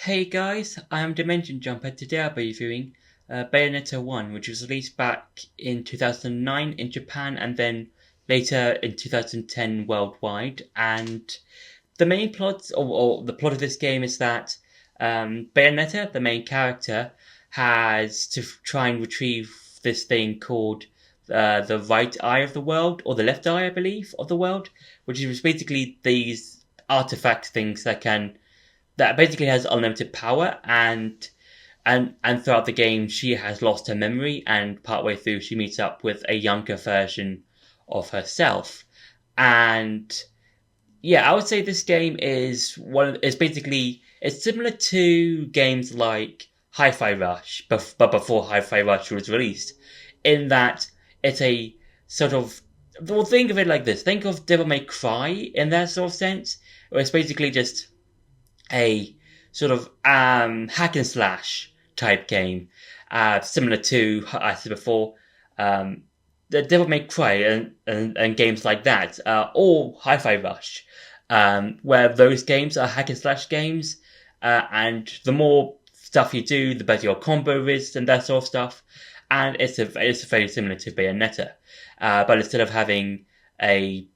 Hey guys, I'm Dimension Jumper. Today I'll be reviewing Bayonetta 1, which was released back in 2009 in Japan and then later in 2010 worldwide. And the main plot, or the plot of this game is that Bayonetta, the main character, has to try and retrieve this thing called the right eye of the world, or the left eye, I believe, of the world, which is basically these artifact things that basically has unlimited power and throughout the game she has lost her memory, and partway through she meets up with a younger version of herself. And yeah, I would say this game is basically it's similar to games like Hi-Fi Rush, but before Hi-Fi Rush was released, in that it's a sort of, well, think of it like this: think of Devil May Cry in that sort of sense, where it's basically just a sort of hack and slash type game, similar to, I said before, the Devil May Cry and games like that, or Hi-Fi Rush, where those games are hack and slash games, and the more stuff you do, the better your combo is and that sort of stuff. And it's very similar to Bayonetta, but instead of having a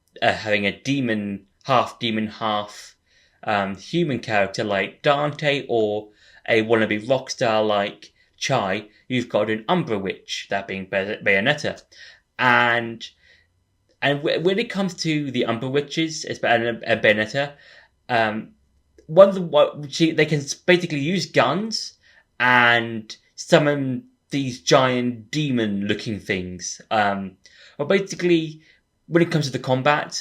demon, half human character like Dante, or a wannabe rock star like Chai, you've got an Umbra Witch, that being Bayonetta. And when it comes to the Umbra Witches and Bayonetta, they can basically use guns and summon these giant demon-looking things. Well, basically, when it comes to the combat,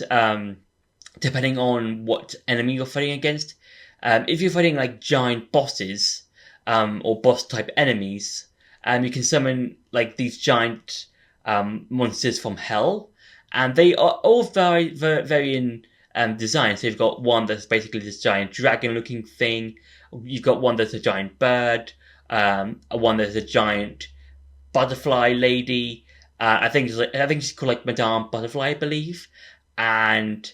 depending on what enemy you're fighting against. If you're fighting like giant bosses, or boss type enemies, you can summon like these giant monsters from hell, and they are all very in design. So you've got one that's basically this giant dragon looking thing. You've got one that's a giant bird. One that's a giant butterfly lady. I think she's called like Madame Butterfly, I believe. And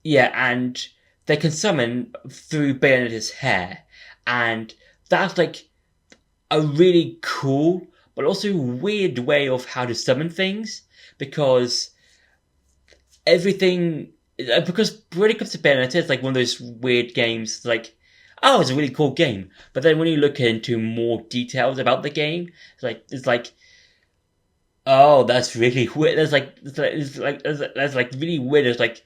yeah, and they can summon through Bayonetta's hair. And that's like a really cool, but also weird way of how to summon things. Because because when it comes to Bayonetta, it's like one of those weird games, like, oh, it's a really cool game. But then when you look into more details about the game, it's like, oh, that's really weird. That's like really weird. It's like,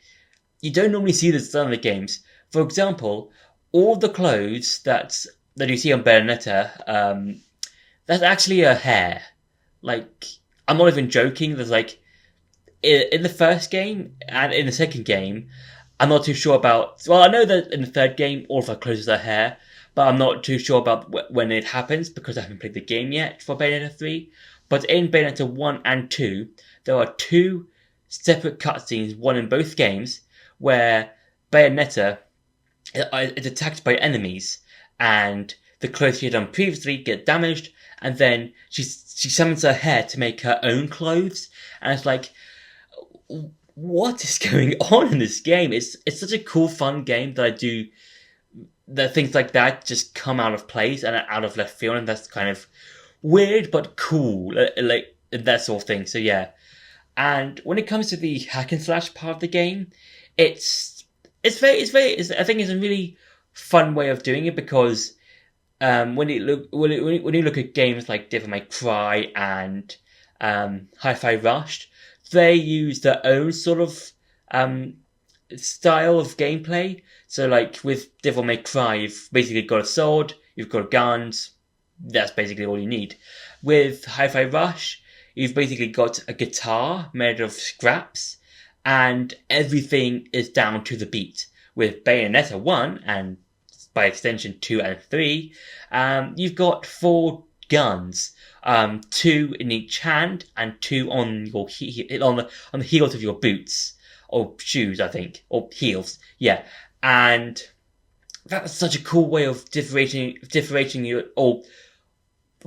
you don't normally see this in other games. For example, all the clothes that you see on Bayonetta, that's actually her hair. Like, I'm not even joking. There's like, in the first game and in the second game, I'm not too sure about. Well, I know that in the third game, all of her clothes are hair, but I'm not too sure about when it happens because I haven't played the game yet for Bayonetta 3. But in Bayonetta 1 and 2, there are two separate cutscenes, one in both games, where Bayonetta is attacked by enemies, and the clothes she had done previously get damaged, and then she summons her hair to make her own clothes, and it's like, what is going on in this game? It's such a cool, fun game that things like that just come out of place and out of left field, and that's kind of weird but cool, like that sort of thing. So yeah, and when it comes to the hack and slash part of the game, I think it's a really fun way of doing it, because when you look at games like Devil May Cry and Hi-Fi Rush, they use their own sort of style of gameplay. So like with Devil May Cry, you've basically got a sword, you've got guns, that's basically all you need. With Hi-Fi Rush, you've basically got a guitar made of scraps, and everything is down to the beat. With Bayonetta 1, and by extension 2 and 3, you've got 4 guns, 2 in each hand, and 2 on your on the heels of your boots, or shoes, I think, or heels, yeah. And that's such a cool way of differentiating you, or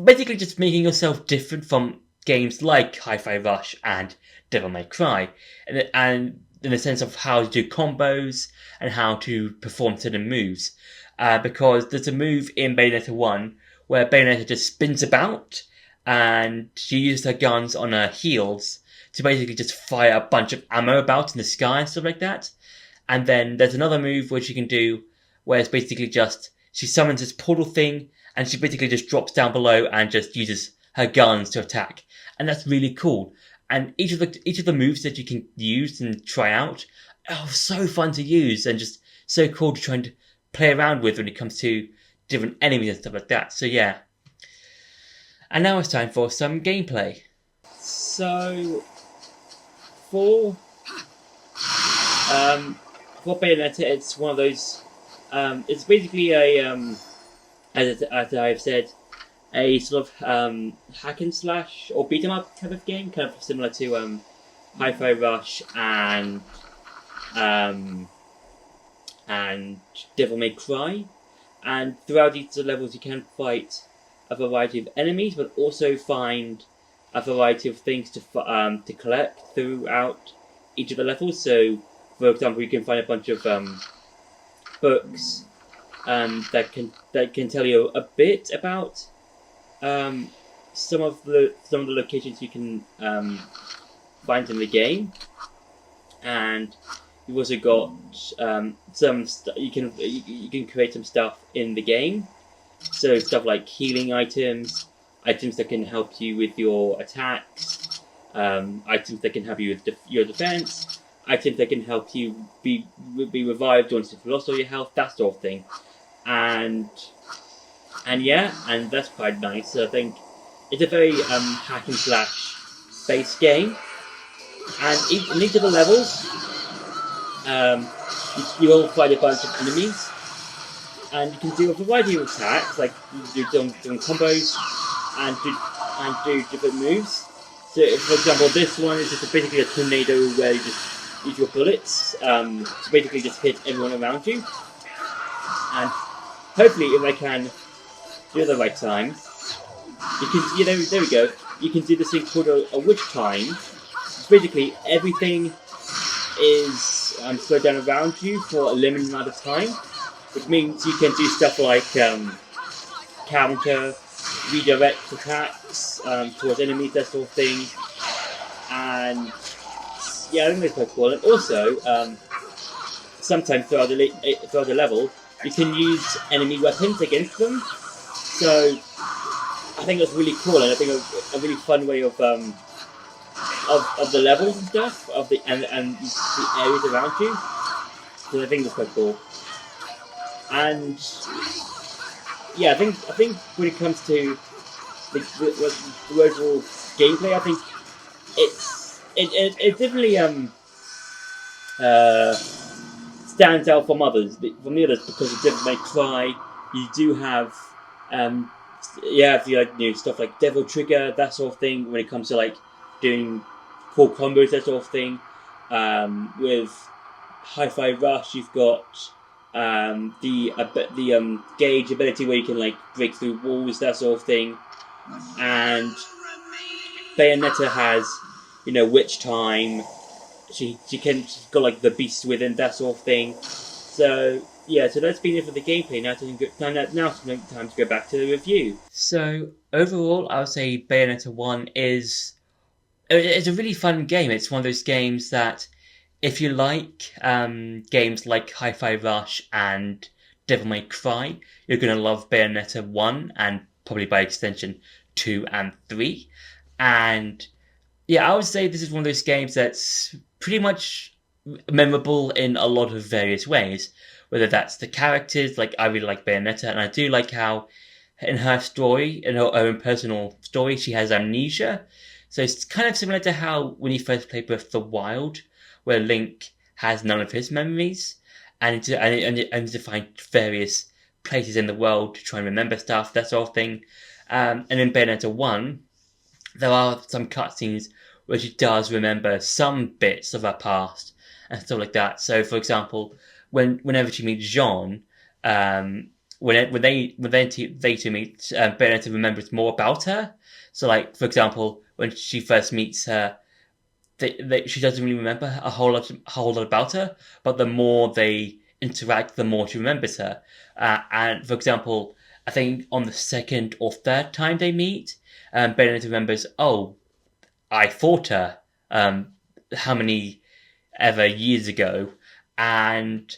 basically just making yourself different from games like Hi-Fi Rush and Devil May Cry, and in the sense of how to do combos and how to perform certain moves. because there's a move in Bayonetta 1 where Bayonetta just spins about and she uses her guns on her heels to basically just fire a bunch of ammo about in the sky and stuff like that. And then there's another move where she can do where it's basically just she summons this portal thing and she basically just drops down below and just uses her guns to attack. And that's really cool. And each of the moves that you can use and try out are so fun to use and just so cool to try and play around with when it comes to different enemies and stuff like that. So yeah. And now it's time for some gameplay. So for Bayonetta, it's one of those. It's basically as I've said, a sort of hack and slash or beat 'em up type of game, kind of similar to Hi-Fi Rush and Devil May Cry. And throughout these levels, you can fight a variety of enemies, but also find a variety of things to collect throughout each of the levels. So, for example, you can find a bunch of books that can tell you a bit about some of the locations you can find in the game, and you've also got you can create some stuff in the game. So stuff like healing items that can help you with your attacks, items that can help you with your defense, items that can help you be revived once you've lost all your health, that sort of thing. And that's quite nice. So I think it's a very hack and slash based game. And in each of the levels, you will fight a bunch of enemies, and you can do a variety of attacks, like you do doing combos and do different moves. So, for example, this one is just basically a tornado where you just use your bullets to basically just hit everyone around you. And hopefully, if I can do it at the right time, you can. There we go. You can do this thing called a witch time. It's basically everything is slowed down around you for a limited amount of time, which means you can do stuff like counter, redirect attacks towards enemies, that sort of thing. And yeah, I think that's quite cool. And also, sometimes throughout the level, you can use enemy weapons against them. So I think that's really cool, and I think a really fun way of the levels and stuff, and the areas around you. So I think that's quite cool. And yeah, I think when it comes to the overall gameplay, I think it definitely stands out from the others because of Devil May Cry. You do have stuff like Devil Trigger, that sort of thing. When it comes to like doing cool combos, that sort of thing. With Hi-Fi Rush, you've got the gauge ability where you can like break through walls, that sort of thing. And Bayonetta has, Witch Time. She's got like the beast within, that sort of thing. So yeah, so that's been it for the gameplay. Now it's time to go back to the review. So overall, I would say Bayonetta 1 is a really fun game. It's one of those games that, if you like games like Hi-Fi Rush and Devil May Cry, you're going to love Bayonetta 1 and probably by extension 2 and 3. And yeah, I would say this is one of those games that's pretty much memorable in a lot of various ways. Whether that's the characters, like I really like Bayonetta, and I do like how in her story, in her own personal story, she has amnesia. So it's kind of similar to how when you first play Breath of the Wild, where Link has none of his memories, and to find various places in the world to try and remember stuff, that sort of thing. And in Bayonetta 1, there are some cutscenes where she does remember some bits of her past and stuff like that. So, for example, whenever she meets Jean, when they two meet, Bayonetta remembers more about her. So, like, for example, when she first meets her, she doesn't really remember a whole lot about her, but the more they interact, the more she remembers her. And for example, I think on the second or third time they meet, Bayonetta remembers, oh, I fought her how many ever years ago. And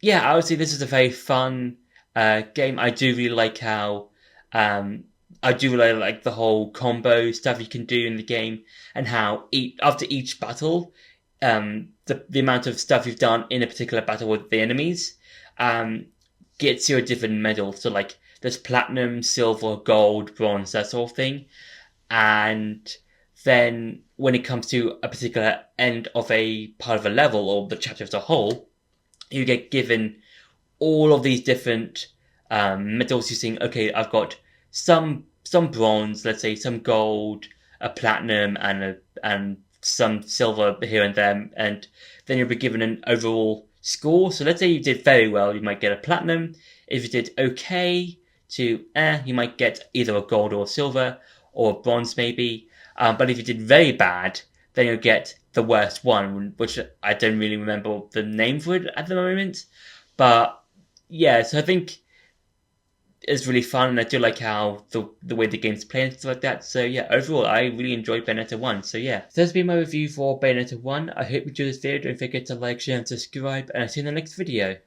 yeah, I would say this is a very fun game. I do really like how I do really like the whole combo stuff you can do in the game, and how after each battle, the amount of stuff you've done in a particular battle with the enemies gets you a different medal. So like there's platinum, silver, gold, bronze, that sort of thing. And then when it comes to a particular end of a part of a level or the chapter as a whole, you get given all of these different medals. You think, okay, I've got some bronze, let's say some gold, a platinum, and some silver here and there, and then you'll be given an overall score. So let's say you did very well, you might get a platinum. If you did okay to you might get either a gold or a silver or a bronze maybe. But if you did very bad, then you'll get the worst one, which I don't really remember the name for it at the moment. But yeah, so I think it's really fun, and I do like how the way the game's played and stuff like that. So yeah, overall, I really enjoyed Bayonetta 1. So yeah, so that's been my review for Bayonetta 1. I hope you enjoyed this video. Don't forget to like, share, and subscribe, and I'll see you in the next video.